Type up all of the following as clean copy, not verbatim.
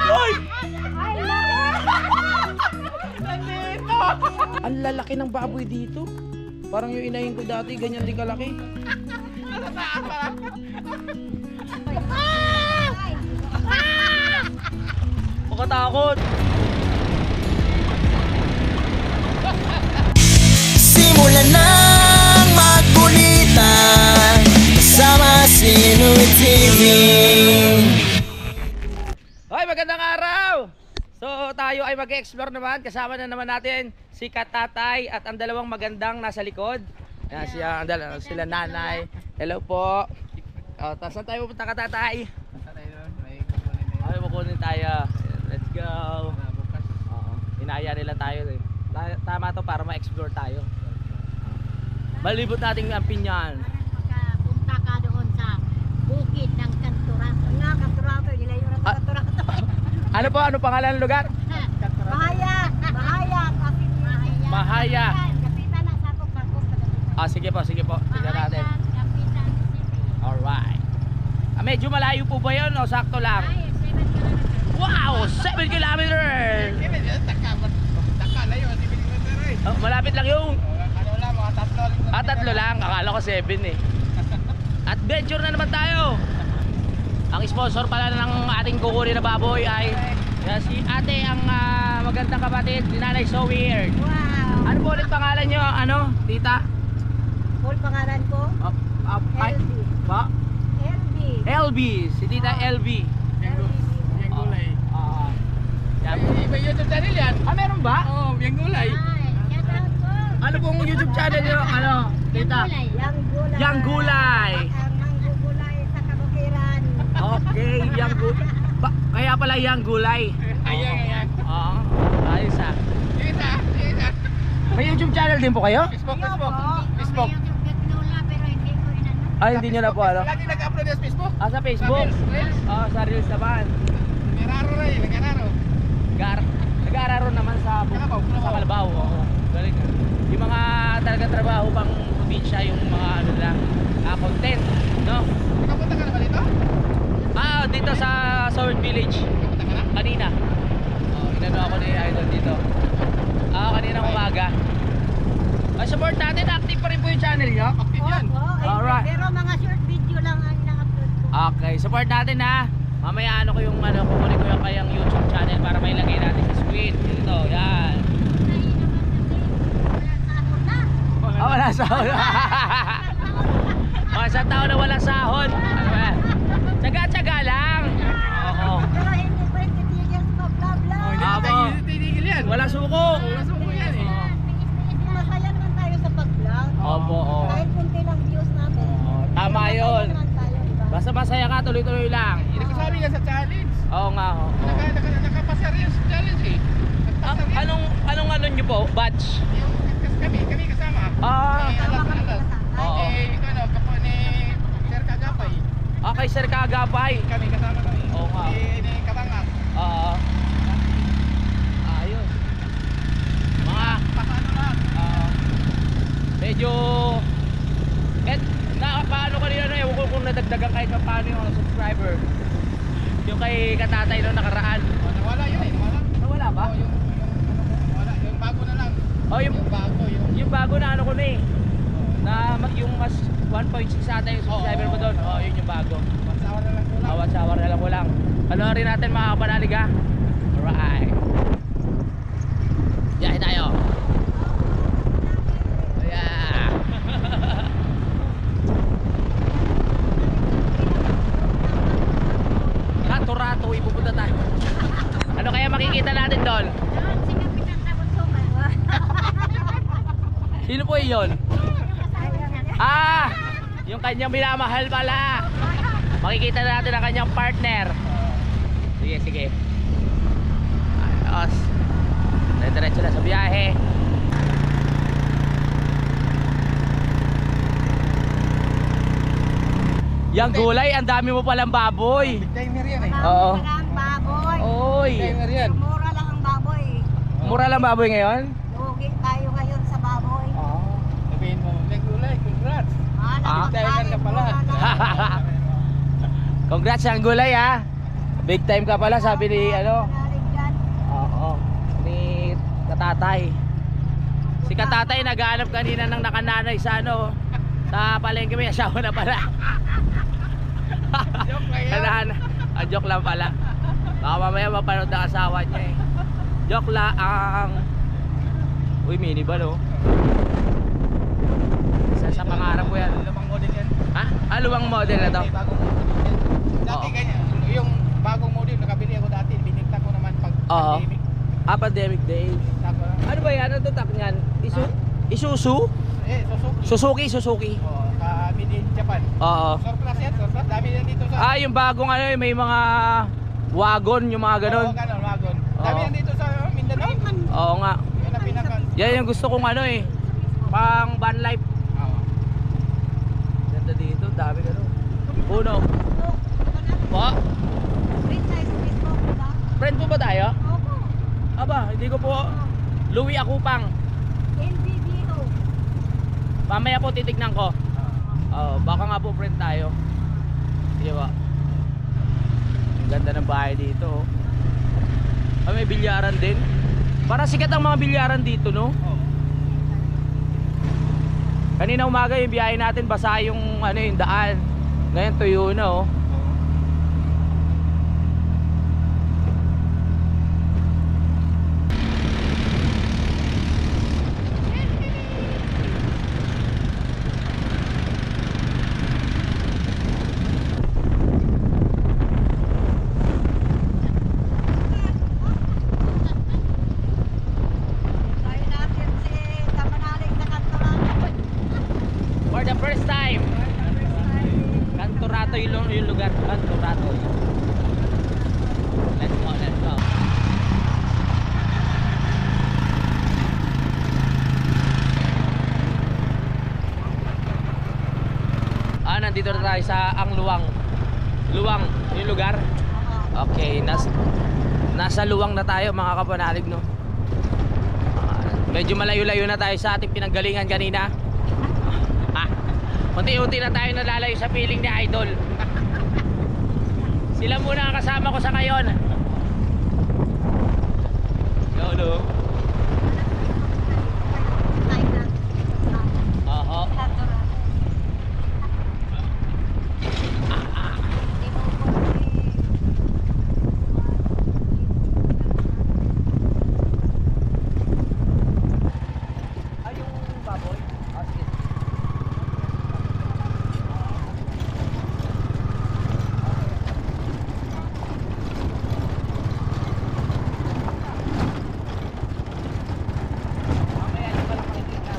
Uy! Ay, naku! Nandito! Ang lalaki ng baboy dito. Parang yung inahin ko dati, ganyan din kalaki. Nasa taas pala. Makatakot. Simulan ng magkulitan kasama si Inuit TV. Hoy, magandang araw! So tayo ay mag-explore naman. Kasama na naman natin si Katatay at ang dalawang magandang nasa likod. Ayan, sila nanay. Hello po. Tapos saan tayo pupunta, Katatay? Ay, makunin tayo. Let's go. Inaya nila tayo. Tama to para ma-explore tayo. Malibot natin ang Pinyan. Punta ka doon sa bukid ng Kanturato. Nga, Kanturato. Nila yung Kanturato. Ano po? Ano pangalan ng lugar? Mahaya. Mahaya. Mahaya. Mahaya. Kapitan ng sakop-sakop. Sige po, sige po. Tingnan natin. Kapitan City. Alright. Medyo malayo po ba yun o sakto lang? Ay, 7 kilometers. Wow! 7 kilometers! Malapit lang yung... tatlo lang. Akala ko 7 eh. Adventure na naman tayo. Ang sponsor pala ng ating kukunin na baboy ay si ate ang magandang kapatid, si Nanay So Weird. Wow. Ano po ulit pangalan nyo? Ano, tita? Full pangalan ko? Ay, LB. ba? LB. LB, si tita LB. Yang gulay. Yan. May YouTube channel yan. Meron ba? Oo, yang gulay. Ay, shout out po. Ano pong YouTube channel nyo? Ano, tita? Yang gulay. Yang Gulay. Ang manggugulay sa kabukiran. Okay, Yang Gulay. Kaya pala Yang Gulay. Ayan. Oo, ayos ah. Kita. May YouTube channel din po kayo? Facebook. Facebook. Lola, pero hindi ko inano. Ay, hindi nyo na po alam. Lagi nag-upload sa Facebook. Sa Facebook? Reels. Sa Reels naman. Meraro rin, nag-araro. Nag-aararo naman sa Kalabaw. Oo. Galing. Yung mga talagang trabaho pang probinsya, yung mga ano lang, content, no? Nakapunta ka na ba dito? Dito sa South Village. Nakapunta ka na? Kanina. Inano ako ni Idol dito. Kaninang umaga. Support natin, active pa rin po yung channel nyo. Active yan. Alright. Pero mga short video lang ang na-upload ko. Okay, support natin ha. Mamaya ano ko yung kukunin ko yung kayang YouTube channel para mailagay natin sa screen. Dito, yan. Wala sahod. Isang taon na walang sahod. Ano ba? Tsaga-tsaga lang. Oo. Pero hindi pa rin titigil sa bla-bla. Hindi Abo. tayo titigil yan. Walang suko. Wala sa mga yan eh. Masaya naman tayo sa pag-vlog. Opo, oo. Kahit kunti lang views natin. Tama Masaya yun. naman tayo, diba? Basta masaya ka, tuloy-tuloy lang. Hindi ko sabi yan sa challenge. Oo nga. Oo. Nakapasar yan sa challenge eh. Nagpasar yan. Anong ano nyo po? Batch? Kami kasama. Alas. Oo. Ikaw na, kapo ni Sir Kagapay. Kay Sir Kagapay. Kami kasama kami. Oo nga. Ni Katangat. Oo. Ayun. Mga Paano lang? medyo paano kanina na ewan ko kung nadagdagan kahit pa paano yung subscriber. Yung kay Katatay no nakaraan. Nawala yun eh. Nawala ba? Wala. Yung bago na lang. Yung Bago yung bago na ano ko na eh. Na yung mas 1.6 ata yung subscriber ko doon. Yun yung bago. Masawa na lang kulang. Awat sawar na lang ko lang. Panoorin natin mga kapanalig ha. Alright. Yahin tayo. Yeah. Kanturato, ipupunta tayo. Ano kaya makikita natin doon? Doon, si Kapitan Tabunsukan. Sino po yun? Yung kanyang minamahal pala. Makikita natin ang kanyang partner. Sige, sige. Ayos. Diretso na sa biyahe. Yang Gulay, ang dami mo palang baboy. Big timer yan eh. Oo. Marami lang baboy. Oy. Big timer yan. Mura lang ang baboy. Mura lang baboy ngayon? Lugi tayo ngayon sa baboy. Sabihin mo, nag-gulay, congrats. Nagpagkain, Big timer ka pala. mura lang. Congrats Yang Gulay ha. Big time ka pala, sabi ni ano. Manalig dyan. Oo. Ni Katatay. Si Katatay naghahanap kanina ng nakananay sa ano. Sa palengke, may asawa na pala. Joke lang yan. Joke lang pala. Baka mamaya mapanood ng asawa niya eh. Joke lang. Uy, minivan oh. Isa sa pangarap ko yan. Lumang model yan. Ha? Lumang model na to. May bagong model yan. Dati Oo. ganyan. Yung bagong model, nakabili ako dati. Binigta ko naman pag Oo. pandemic. Pandemic days. Tapos, Ano ba yan? Ano tutak niyan? Isuzu? Suzuki. Suzuki. Oh, made in Japan. Oo. Surplus yan, surplus. Dami yan dito sa... Yung bagong ano, may mga wagon, yung mga ganun. Oo, ganun, wagon. Dami Oo. yan dito sa Mindanao. Oo nga. Yan ang pinaka... Yan yung gusto kong ano eh. Pang van life. Oo. Ganda dito, dami ganun. Uno. Po? Friend tayo sa Facebook, diba? Friend po ba tayo? Opo. Aba, hindi ko po. Louie Akupang. NBBO. Mamaya po titignan ko. Baka nga po friend tayo. Di ba? Ang ganda ng bahay dito. May bilyaran din. Para sikat ang mga bilyaran dito, no? Oo. Kanina umaga yung biyahe natin, basa yung ano yung daan. Ngayon tuyo na oh. Tayo natin si Tamanalig sa Kantorato. For the first time, Cantorato yung lugar. Cantorato. Let's go, let's go. Nandito na tayo sa Ang Luwang. Luwang, yung lugar. Okay, nasa Luwang na tayo mga kapanalig, no? Medyo malayo-layo na tayo sa ating pinanggalingan kanina. Unti-unti na tayo nalalayo sa piling ni Idol. Sila muna ang kasama ko sa ngayon. Lolo. Tayo na. Oho. Kantorato. Ay, yung baboy. Sige. Mamaya na pala makikita.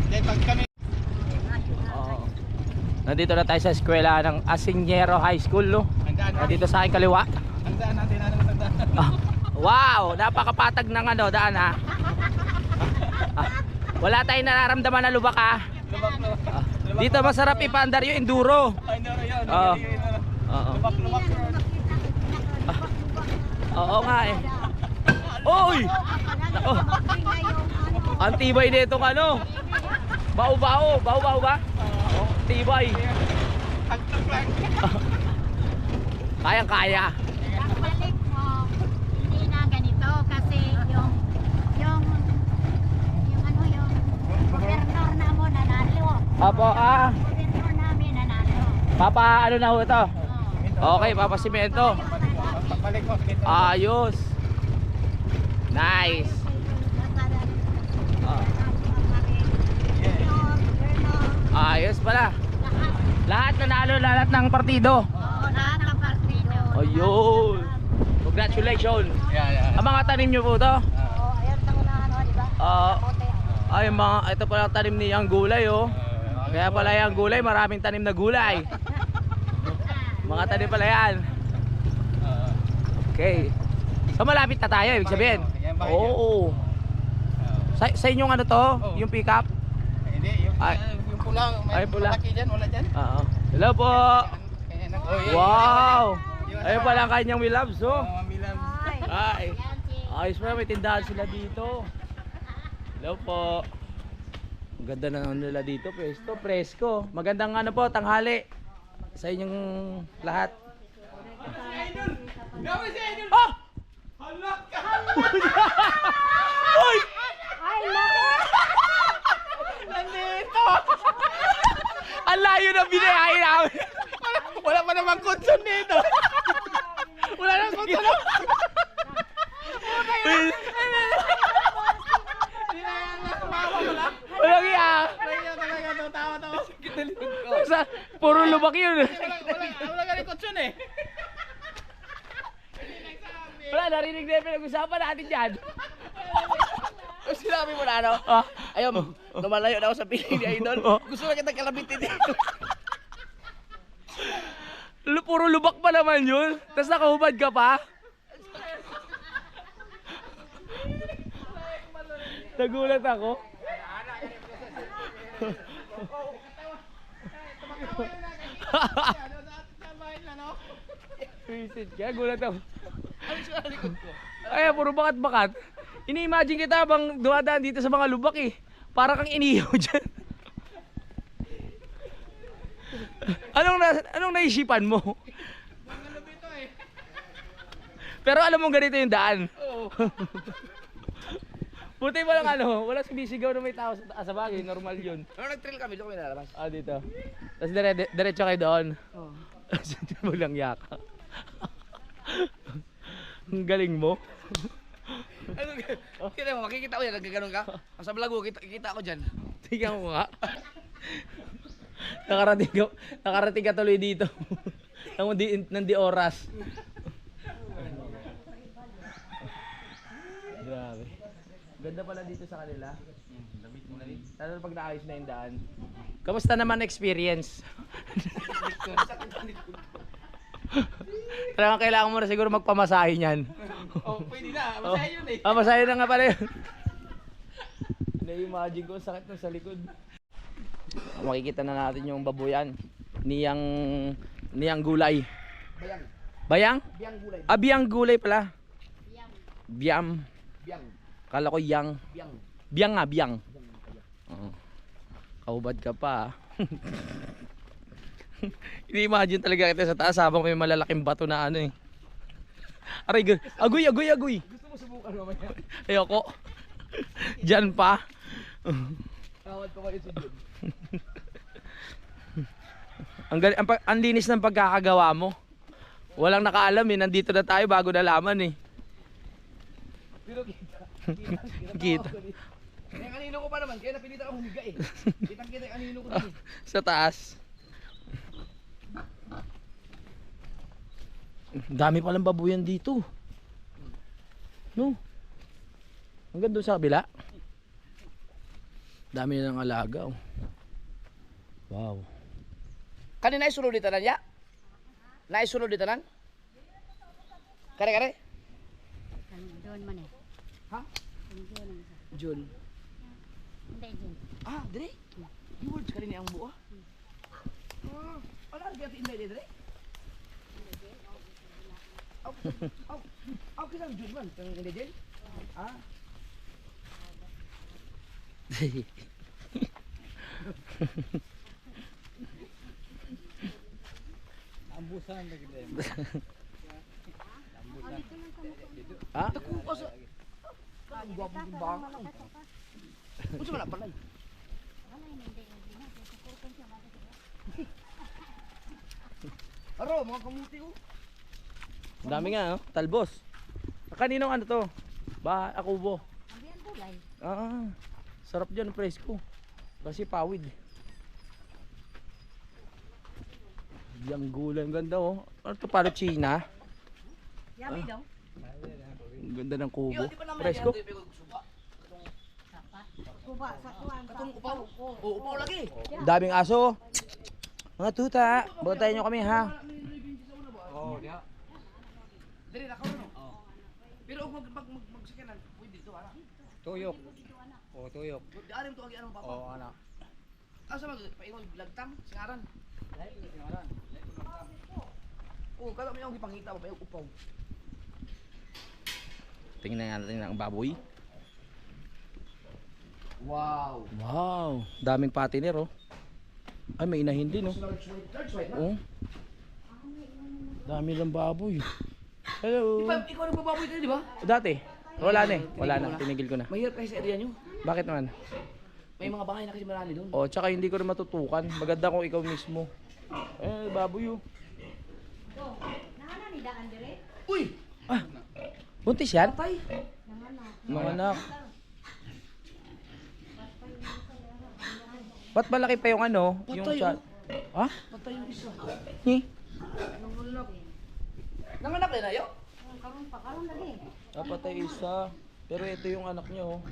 Then pag kami... Oo. Nandito na tayo sa eskwela ng Asiñero High School, no? Nandito sa aking kaliwa. Ang daan natin, ano ang daan? Wow, napakapatag ng ano, daan ha. Wala tayong nararamdaman na lubak ha. Lubak, no? Dito masarap ipandar yung enduro. Ay, naro yun. Oo. Yun. Oo. Lubak, lubak. Oo nga eh. Oy! Nako, ang tibay nito ano. Bao-bao, bao-bao ba? Oh, tibay. Tagtag lang. Kayang-kaya. Balik mo, hindi na ganito kasi yung gobernador na mo nanalo. Apo, Gobernador namin nanalo. papa ano na ho ito? Oh. Okay, papa simento. Balik mo. Dito. Ayos. Nice. Ah, ayos pala. Lahat nanalo, lahat ng partido. Oo, lahat ng partido. Ayun. Congratulations. Yeah. Ang mga tanim nyo po to? Oo, ayan sa unahan, di ba? Kamote. Ay, ito pala ang tanim niyang gulay oh. Kaya pala yung gulay, maraming tanim na gulay. Mga tanim pala yan. Okay. So malapit na tayo, ibig sabihin. Oo. Sa inyong ano to? Yung pick up? Hindi, yung, Ay. yung pula, Ay, may pula. malaki dyan, wala dyan. Oo. Hello po. Kaya nag- oh, yan. Wow. Yung Ayun pala ang kanyang Wilabs, oh. Mamilam. Ay. Yan si... Ayos pala, may tindahan sila dito. Hello po. Ang ganda na nila dito, presko. Magandang ano po, tanghali. Sa inyong lahat. Ah! Hoy! Ay, naku! Nandito! Ang layo na binayahin namin. Wala pa namang kutson dito. Wala namang kutson. Walang iya. Sa puro lubak yun. Wala ka rin kutsun eh. Wala, narinig na yung pinag-usapan natin dyan. Sinabi mo na ano? Ah, Ayun, lumalayo na ako sa piling ni Idol. Gusto na kitang kalabitin dito. puro lubak pa naman yun. Tapos nakahubad ka pa. Nagulat ako. Visit ka, gulat ako. Ay, puro bakat-bakat. Ini-imagine kita habang dumadaan dito sa mga lubak eh. Para kang inihaw dyan. Anong naisipan mo? Pero alam mo ganito yung daan. Buti pa lang ano, wala sumisigaw na may tao sa taas, sa bagay, normal yun. Ano nag-trail kami, doon kami nalabas. Ah, dito. Tapos diretso kayo doon. Oo. Hindi mo lang yaka. Ang galing mo. Kita mo, makikita ko yan, nagkaganon ka. Ang sa vlog ko, kita ko dyan. Tingnan mo nga. Nakarating ka tuloy dito. Nandi oras. Grabe. Ganda pala dito sa kanila. Lalo pag naayos na yung daan. Kamusta naman experience? Talagang kailangan mo na siguro magpamasahe niyan. Oh, pwede na. Masaya yun eh. Ah, masahe na nga pala yun. Na-imagine ko, sakit na sa likod. Makikita na natin yung baboyan. Niyang gulay. Bayang. Bayang? Biyang gulay. Ah, biyang gulay pala. Biyam. Biyang. Kala ko yang. Biyang. Biyang nga, biyang. Oo. Kahubad ka pa. Ini-imagine talaga kita sa taas habang may malalaking bato na ano eh. Aray, agoy. Gusto mo subukan mamaya? Ayoko. Diyan pa. Tawad ko kayo si Jun. Ang linis ng pagkakagawa mo. Walang nakaalam eh, nandito na tayo bago nalaman eh. Pero kita. Kita. Eh, kanino ko pa naman, kaya napilitan akong humiga eh. Kitang-kita yung kanino ko din eh. Sa taas. Dami palang babuyan dito. No? Hanggang doon sa kabila. Dami na ng alaga oh. Wow. Kanina isunod dito lang ya? Naisunod dito lang? Kare-kare? Doon man eh. Ha? Doon ang isa. Jun. Hindi, Jun. Ah, dire? Yung words kanina ang buo. Ano ang gati inday dire? Aw, kinang Jun man, kang hindi din? Ah. Ambusan lagi din. Ha? Ako asa. Ang gwapo ng baka. Unsa man pala? Aro, mga kamuti oh. Ang dami nga oh, talbos. Kaninong ano to? Akubo. Abi ang gulay. Ah, sarap dyan ang presko. Kasi pawid. Yang gulay, ang ganda oh. Ano to, para China? Yummy daw. Ang ganda ng kubo. Yo, di pa naman Presko. yan, ito yung suba. Kuba sa kuwan. Katong upaw. Oh, upaw lagi. Daming aso. Mga tuta, bantayan nyo kami ha. Oh, diya. Dili na no. Oh. Pero og magsakanan, pwede dito ana. Tuyok. Oh, tuyok. Di anim to agi anong papa. Oh, anak. asa man paingon lagtang singaran. Oh, kada mo yung gipangita pa yung upaw. Tingnan nga natin ang baboy. Wow. Wow, daming patiner oh. Ay, may inahin din oh. Third swipe na. Oh. Dami ng baboy. Hello. Ikaw nagbababoy ka, di ba? Dati, wala na eh. Wala na, tinigil ko na. Mahirap kasi sa area nyo. Bakit naman? May mga bahay na kasi marami doon. Oh, tsaka hindi ko rin matutukan. Maganda kung ikaw mismo. Eh, baboy oh. Nangana ni Daan dire? Uy! Ah, buntis yan? Patay! Mga anak. Ba't malaki pa yung ano? Yung Patay, chat? Ha? Patay yung isa. Eh? Nanganak na yun? Karon lagi. Napatay isa. Pero ito yung anak niya oh.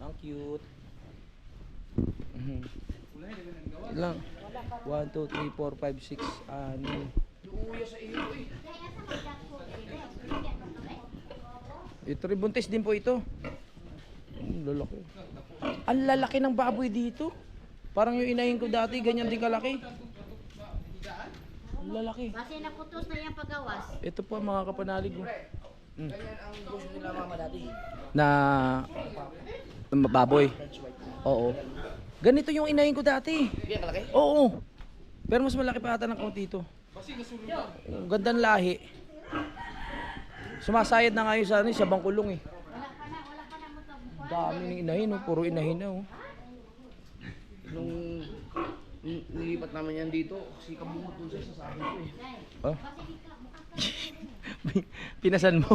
Ang cute. Mhm. Ilang? 1, 2, 3, 4, 5, 6, 6. Uuya sa iyo eh. Ito rin buntis din po ito. Lalaki. Ang lalaki ng baboy dito. Parang yung inahin ko dati, ganyan din kalaki. Ang lalaki. Base na putos na yung pagawas. Ito po mga kapanalig ko. Ganyan ang gusto nila mama dati. Na baboy. Oo. Ganito yung inahin ko dati. Ganyan kalaki? Oo. Pero mas malaki pa ata ng kaunti ito. Ang gandang lahi. Sumasayad na ngayon sa ano, sa bangkulong eh. Wala pa na mo to. Dami ng inahin, oh. Puro inahin na oh. Nung nilipat namin yan dito, kasi kabungot dun sa akin ko eh. Oh. Pinasan mo.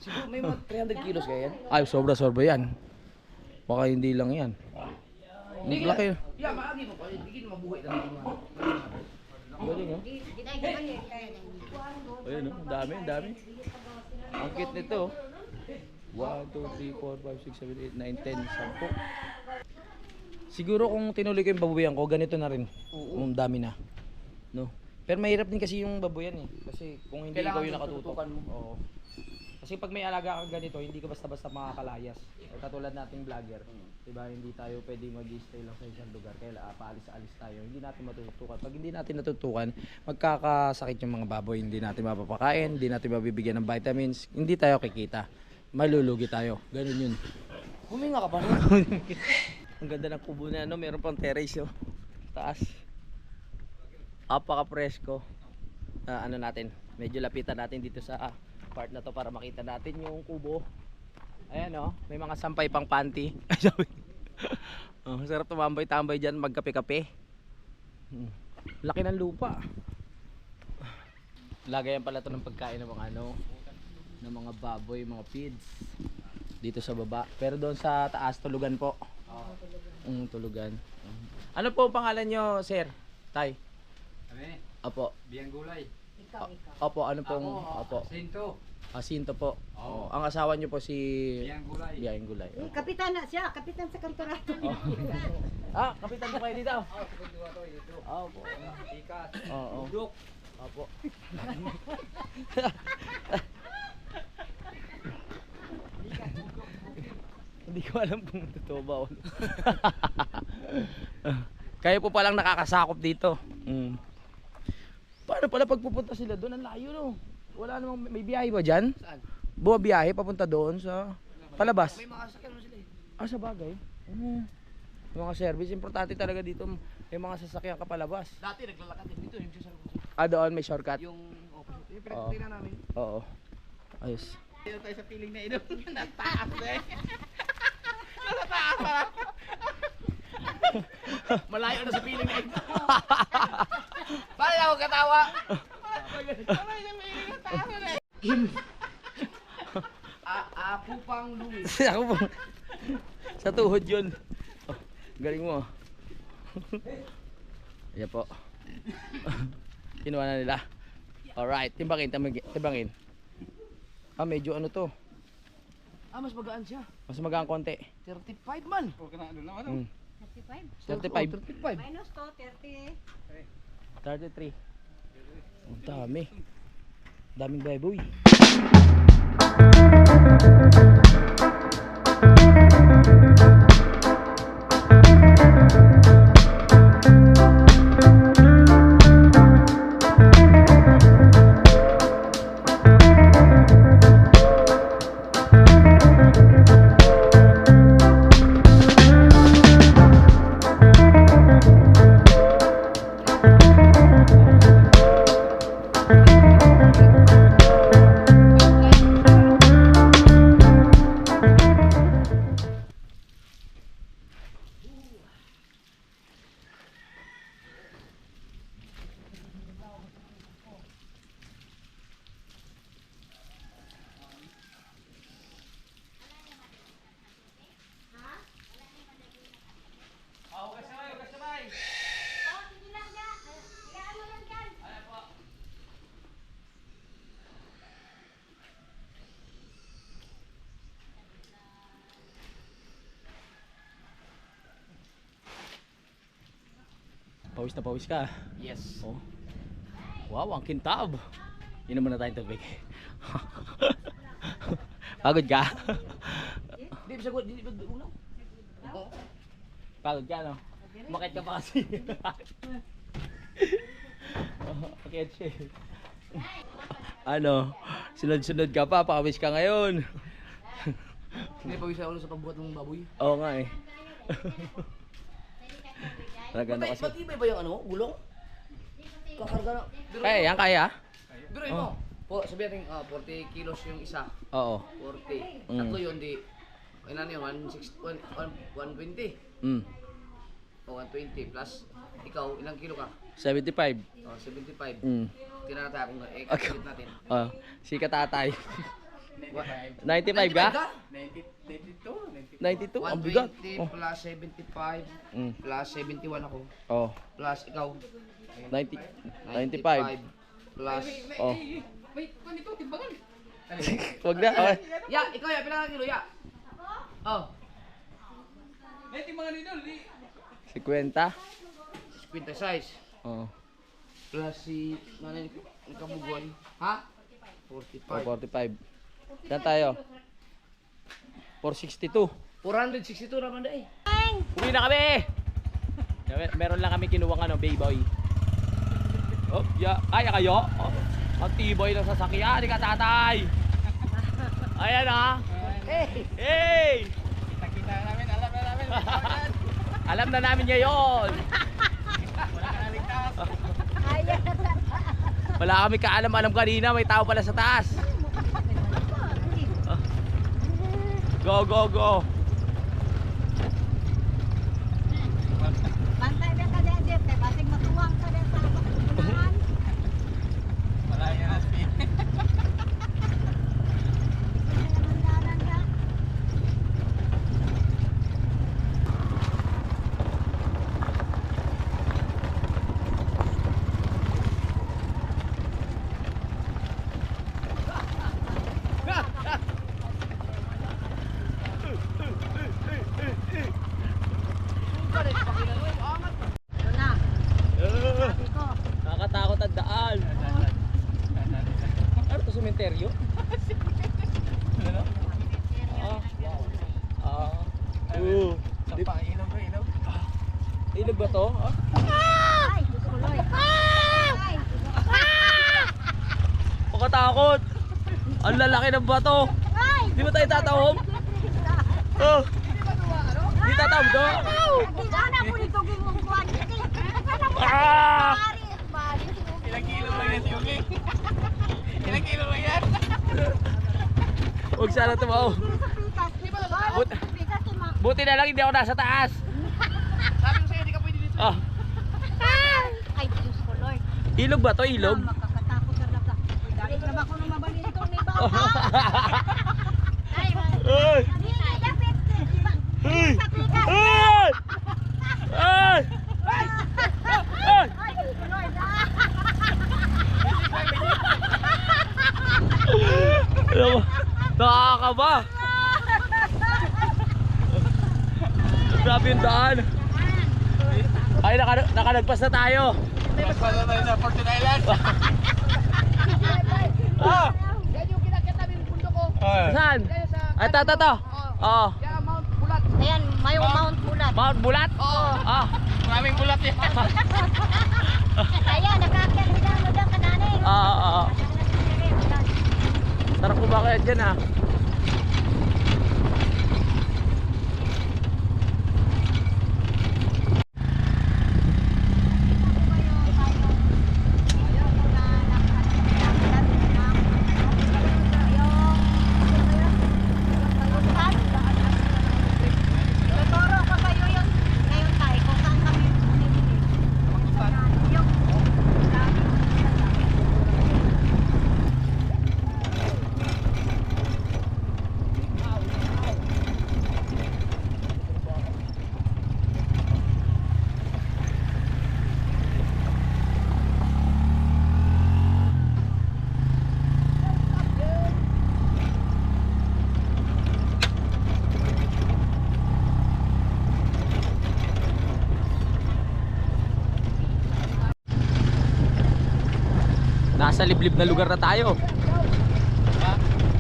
Siguro may mga 300 kilos kaya yan. Ay, sobra-sobra yan. Baka hindi lang yan. Ang laki. Yeah, maagi mo pa. Hindi kita mabuhay na natin. Galing oh. Giday ka balik kaya. Ayun oh, dami, dami. Ang cute nito oh. 1, 2, 3, 4, 5, 6, 7, 8, 9, 10, 10. Siguro kung tinuloy ko yung babuyan ko, ganito na rin. Ang dami na. No? Pero mahirap din kasi yung babuyan eh. Kasi kung hindi Kailangan ikaw yung yung nakatutok. tututukan mo. Oo. Kasi pag may alaga kang ganito, hindi ka basta-basta makakalayas. Katulad nating vlogger. Diba? Hindi tayo pwedeng mag-stay lang sa isang lugar. Kaya paalis-alis tayo. Hindi natin matutukan. Pag hindi natin natutukan, magkakasakit yung mga baboy. Hindi natin mapapakain, hindi natin mabibigyan ng vitamins. Hindi tayo kikita. Malulugi tayo. Ganun yun. Huminga ka pa na. Ang ganda ng kubo na ano, meron pang terrace oh. Taas. Apaka-presko. Ano natin, medyo lapitan natin dito sa part na to para makita natin yung kubo. Ayan oh, may mga sampay pang panty. Oh, sarap tumambay-tambay diyan, magkape-kape. Laki ng lupa. Lagayan pala to ng pagkain ng mga ano, ng mga baboy, mga feeds dito sa baba. Pero doon sa taas tulugan po. Tulugan. Ano po ang pangalan nyo, sir? Tay? Kami, Opo. biyang gulay. Ikaw. Opo, ano pong... Opo. Sinto. Sinto po. Oo. Ang asawa nyo po si... Biyang gulay. Biyahing Gulay. Eh, kapitan na siya, kapitan sa kantorato. Kapitan po kayo dito? Opo. Ikat. Oo. Duk. Opo. Hindi ko alam kung totoo ba o kayo po palang nakakasakop dito. Paano pala pagpupunta sila doon? Ang layo no. Wala namang may biyahe ba dyan? Saan? Buwa biyahe papunta doon sa palabas. May mga sakyan mo sila eh. Sa bagay. Yung mga service, importante talaga dito. May mga sasakyan ka palabas. Dati naglalakad din dito yung sa Doon may shortcut. yung yung pinagtitingnan namin. Oo. Ayos. Dito tayo sa piling na ino. Nataas na eh. Nataas na. Malayo na sa piling na ito. Paano na ako katawa? Ako pang Luis. Ako po. Sa tuhod yun. Galing mo. Ayan po. Kinuha na nila. Alright, timbangin, timbangin. Medyo ano to. Mas magaan siya. Mas magaan konti. 35 man. Huwag ka na doon naman. 35. 35. 35. Minus to, 30. 33. Ang dami. Daming baboy. Pawis na pawis ka. Yes. Oh. Wow, ang kintab. Inom muna tayong tubig. Pagod ka? Di ba sagot? Di ba ulang? Oo. Pagod ka, no? Bakit ka pa kasi? Bakit siya? Ano? Sunod-sunod ka pa, pawis ka ngayon. Hindi pawis ako sa pagbuhat ng baboy. Oo nga eh. Talaga Batay, kasi. matibay ba yung ano? Gulong? Kakarga na. Kaya yan, kaya? Biruin mo. Sabihin natin 40 kilos yung isa. Oo. 40. Mm. Tatlo yun di. Ay na yun, 120. Mm. O 120 plus. Ikaw, ilang kilo ka? 75. 75. Mm. Tira natin kung kalit natin. Oh, si Katatay. 95 ka? 92. Ang bigat. 120 Oh. plus 75 Mm. plus 71 ako. Oh, Plus ikaw. 95. Plus. Oh. Wag na. Okay. Ya, ikaw ya, pila ka kilo ya? Oh, 50. 50 size. Oh. Plus si nanay ni Kabugoy. Ha? 45. 45. Yan tayo. 462. 462 naman dai. Uwi na kami! Meron lang kami kinuwang ano, Bayboy. Oh, yeah. Kaya kayo? Oh, ang tibay ng sasakyan, ni Katatay. Ayan ah. Hey! Kita namin, alam na namin. Alam na namin ngayon. Wala ka naligtas. Ayan. Wala kami kaalam-alam kanina, may tao pala sa taas. Go, go, go. Bantay na ka din, Jeff. Kaya basing matuwang ka din sa pagkukulaan. Wala yan na speed. Namandalan ka. Ito na. Sabi ko. Nakakatakot ang daan. Ano to, sementeryo? Ah. Ah. Sampa, ilog ko, ilog. Ilog ba to? Ah. Ay, tuloy. Ay! Pagkatakot. Ang lalaki ng bato. Ay! Di ba tayo tatawom? Oh. Di tatawom to? Sana po nito gimong kuwan. Ah! Ilang kilo lang yan, Yuki? Ilang kilo lang yan? Huwag sana tumaw. Buti na lang hindi ako nasa taas. Sabi ko sa'yo, di ka pwede dito. Ah. Ay, Diyos ko, Lord. Ilog ba to? Ilog? Makakatakot talaga. Dahil na ba ko nung mabalito ni Bata? Ay, Ay! dapat. Ay! Ay! Ay! Ay! Ay, Diyos ko, Lord. Alam mo, nakakaba. Grabe yung daan. Ay, nakalagpas na tayo. Mas pala tayo sa Fortune Island. Ah! Yan yung kinakit namin yung bundok ko. Saan? Yan sa Ay, to. Oo. yan, Mount Bulat. Ayan, may Mount Bulat. Mount Bulat? Oo. Ah. Maraming bulat yan. Ayan, nakakyan nila mo dyan kananay. Ah. Sarap ko ba kaya dyan ah? Tuturo ko kayo yun ngayon tayo kung saan kami bumibili. Yung Nasa liblib na lugar na tayo.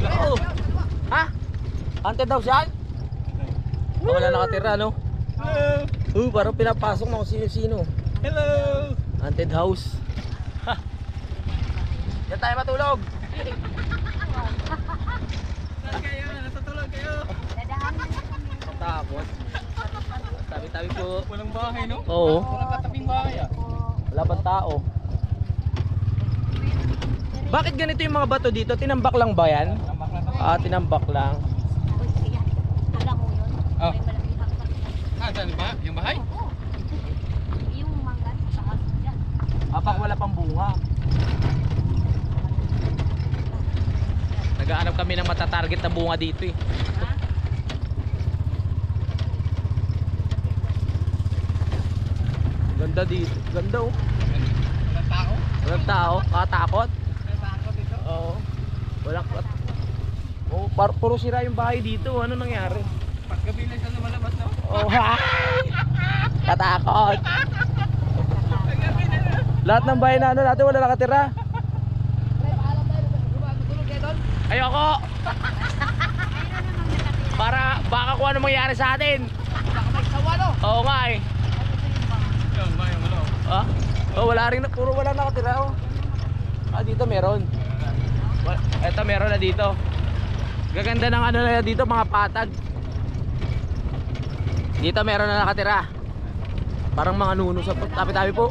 Oo. Ha? Haunted house yan? Wala nakatira, no? Hello! Parang pinapasok na kung sino-sino. Hello! Haunted house. Ha. Diyan tayo matulog. Saan kayo? Natutulog kayo? Dadaanan na kami. Matakot. Tabi-tabi po. Walang bahay, no? Oo. Walang kataping bahay, ah. Wala pang tao. Bakit ganito yung mga bato dito? Tinambak lang ba yan? Tambak na to. Tinambak lang. Uy, siya. Alam mo yun? Oh. May malaking hakbang. Saan ba? Yung bahay? Oo. Yung mangga sa aso dyan. Apak wala pang bunga. Nagaanap kami ng matatarget na bunga dito eh. Ha? Ganda dito. Ganda oh. Walang tao? Walang tao. Katakot. Walang tao dito? Oo. Walang oh, puro sira yung bahay dito. Ano nangyari? Paggabi lang siya lumalabas, no? Oh, hi! Katakot. Paggabi na lang. Lahat ng bahay na ano natin wala nakatira. Ayoko. Para baka kung ano mangyari sa atin. Baka may sawa, no? Oo nga eh. Yung bahay, wala. Ah? Oh, wala rin, puro wala nakatira oh. Dito meron. Eto meron na dito. Gaganda ng ano na dito, mga patag. Dito meron na nakatira. Parang mga nuno sa tabi-tabi po.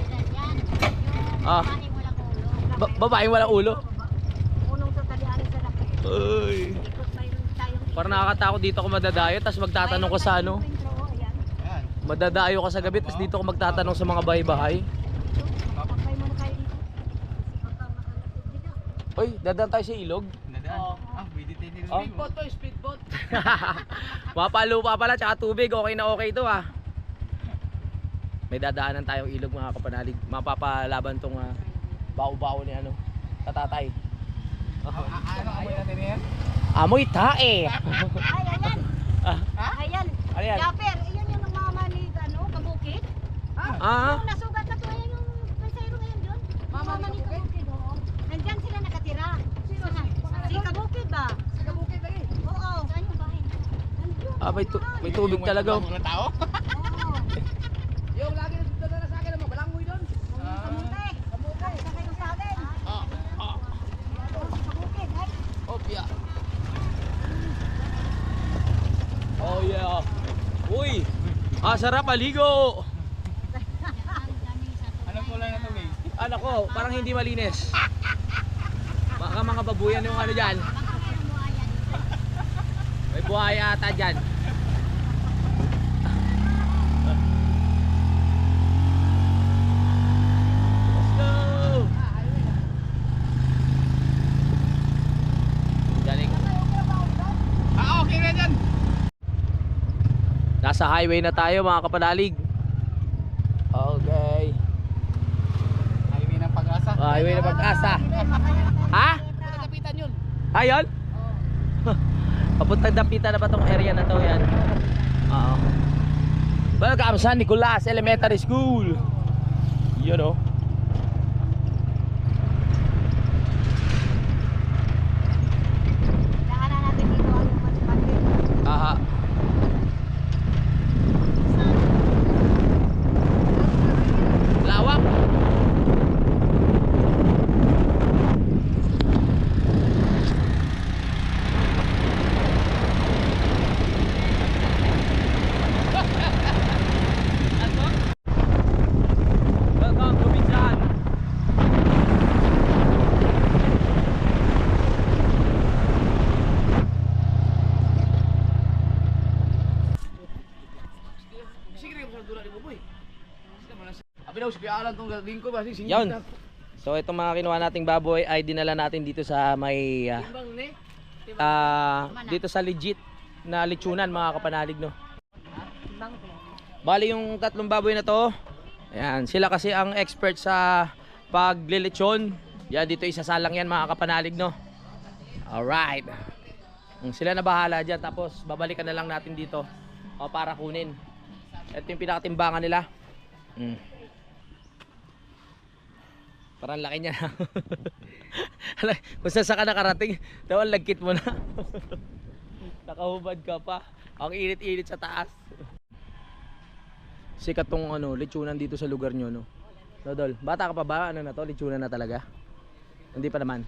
Ah. Babaeng walang ulo. Unong sa talianin sa laki. Ay. Ikot mayroon tayong... Parang nakakatakot dito ako madadayo, tapos magtatanong ko sa ano. Ayan. Ayan. Madadayo ka sa gabi, tapos dito ko magtatanong sa mga bahay-bahay. Papay mo na kayo dito. Ikaw makalapit dito. Uy, dadaan tayo sa ilog. Nadaan. Pwede tayo nililigo. Speedboat to, speedboat. Mapalupa pala, tsaka tubig. Okay na okay to ah. May dadaanan tayong ilog mga kapanalig. Mapapalaban tong bao-bao ni ano, katatay. Ano amoy natin yan? Amoy tae. Ay, ayan. Ah, Ayan. ano yan? Japper, iyan yung mamanig, ano, kabukid. Ah, Yung nasugat na to, ayan yung presero ngayon doon. Mamanig kabukid, oo. Nandyan sila nakatira. Sino na? Si kabukid ba? Si kabukid lagi? Oo. Saan yung bahay? Nandun. may tubig talaga. Walang tao? Oo. Yung lagi na sa akin, mo, balangoy doon. Kamuti. Kamuti. Sa kayo sa atin. Kabukid, ay. Opya. Oh yeah. Uy, sarap aligo. Anong kulay na tubig? Anak ko, parang hindi malinis. Baka mga babuyan yung ano dyan. May buhaya ata dyan. Let's go! Galing. Okay na dyan! Nasa highway na tayo mga kapanalig. Okay. Highway ng Pag-asa. Highway na Pag-asa. Ha? Kapitan yun. Ayun? Papuntang Dapitan na ba tong area na to yan? Oo. Welcome San Nicolas Elementary School. You know. Daanan natin dito ang matipagin. Aha. Lawak. Welcome to Binjan. Sige rin sa dula ni Buboy. Abi daw, si Alan tong lingko ba? Sige. Yun. So itong mga kinuha nating baboy ay dinala natin dito sa may Timbang ni. dito sa legit na lechonan mga kapanalig no. Bang to. Bali yung tatlong baboy na to, ayan, sila kasi ang expert sa paglilechon. Yan dito isasalang yan mga kapanalig no. Alright. Sila na bahala dyan, tapos babalikan na lang natin dito para kunin. Ito yung pinakatimbangan nila. Parang laki niya na. Kung saan ka nakarating, daw ang lagkit mo na. Nakahubad ka pa. Ang init-init sa taas. Sikat tong lechonan dito sa lugar nyo, no? Dodol, bata ka pa ba? Ano na to? Lechonan na talaga? Hindi pa naman.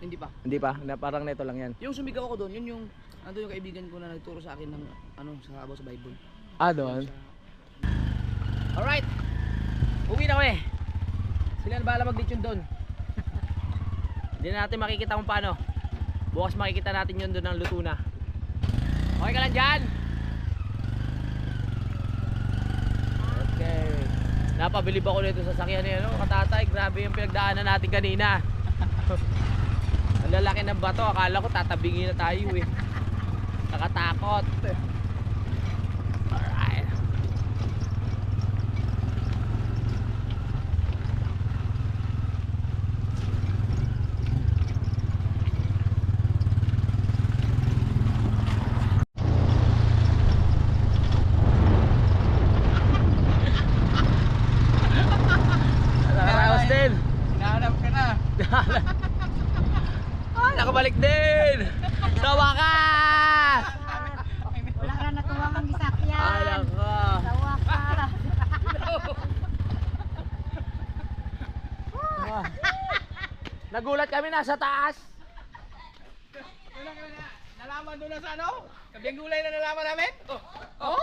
Hindi pa. Hindi pa? Na, parang neto lang yan. Yung sumigaw ako doon, yun yung yung kaibigan ko na nagturo sa akin ng sa about sa Bible. Ah, doon? Alright. Uwi na kami. Sila na bahala mag-lechon doon. Hindi na natin makikita kung paano. Bukas makikita natin yun doon ng luto na. Okay ka lang dyan? Okay. Napabilib ako nito sa sakyan niya, no? Katatay, grabe yung pinagdaanan natin kanina. Ang lalaki ng bato, akala ko tatabingin na tayo eh. Nakatakot. Alright. Nakaraos din. Hinahanap ka na. Ay, nakabalik din. Sa wakas. Wala ka natuwang ang gisakyan. Ay, nako. Sa wakas. Nagulat kami nasa taas. Nalaman doon na sa Kabiyang gulay na nalaman namin? Oh?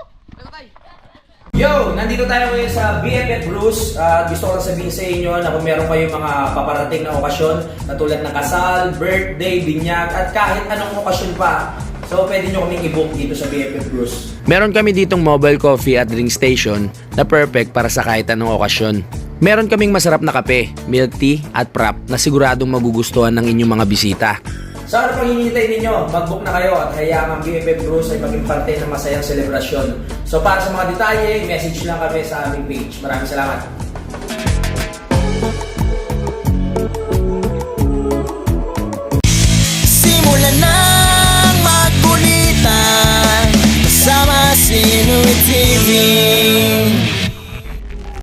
Yo! Nandito tayo ngayon sa BFF Brews. Gusto ko lang sabihin sa inyo na kung meron kayong mga paparating na okasyon na tulad ng kasal, birthday, binyag at kahit anong okasyon pa, so pwede nyo kaming i-book dito sa BFF Brews. Meron kami ditong mobile coffee at drink station na perfect para sa kahit anong okasyon. Meron kaming masarap na kape, milk tea at prop na siguradong magugustuhan ng inyong mga bisita. Sa ano pang hinihintay ninyo, mag-book na kayo at hayaan ang BFF Brews ay maging parte ng masayang selebrasyon. So para sa mga detalye, message lang kami sa aming page. Maraming salamat. Simulan nang magkulitan kasama si Inuit TV.